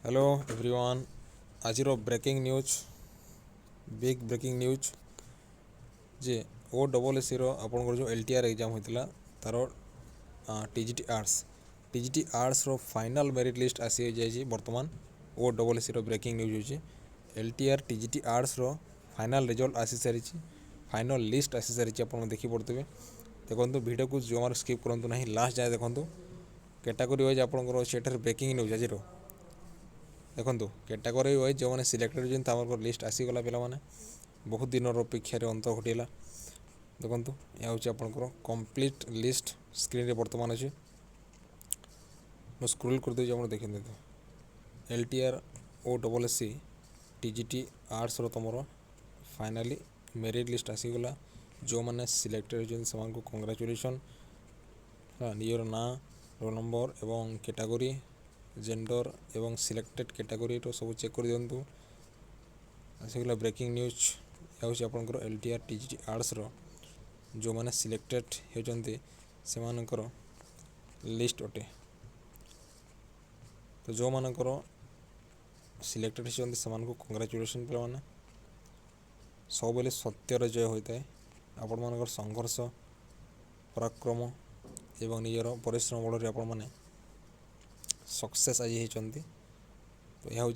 hello everyone आज breaking news big breaking news जे O double S आपंकर जो एलटीआर एग्जाम होता तार टीजीटी आर्ट्स रो फाइनल मेरिट लिस्ट आसी जाइए बर्तमान O double S breaking news हो एलटीआर टीजीटी आर्ट्स रो फाइनल रिजल्ट आसी सारी फाइनल लिस्ट आसी सारी आप देखी पड़ते देखो वीडियो को जो स्किप करूँ ना लास्ट जाए देखो कैटेगरी वाइज आपंकर ब्रेकिंग न्यूज आज देखो कैटेगरी वाइज जो मैंने सिलेक्टेड होती लिस्ट आसीगला पे बहुत दिन अपेक्षार अंत घटीला देखो यह हूँ आपंकर कंप्लीट लिस्ट स्क्रीन रे बर्तमान अच्छे स्क्रोल कर दे देखते LTR O double S C TGT arts तुम फाइनाली मेरिट लिस्ट आसीगला जो मैंने सिलेक्टेड होती कंग्राचुलेसन निजर ना रोल नंबर एवं कैटेगरी जेंडर एवं सिलेक्टेड कैटेगरी तो सब चेक कर दिंतु आसीगला ब्रेकिंग न्यूज हूँ आपंकर एलटीआर टीजीटी आर्ट्स जो मैंने सिलेक्टेड होती से लिस्ट अटे तो जो मानकर सिलेक्टेड होती से कंग्राचुलेसन पे सब बेले सत्यर जय होता है आपण मान संघर्ष पराक्रम एवं निजर परिश्रम बल आपण मैंने सक्सेस आज होती तो यह हूँ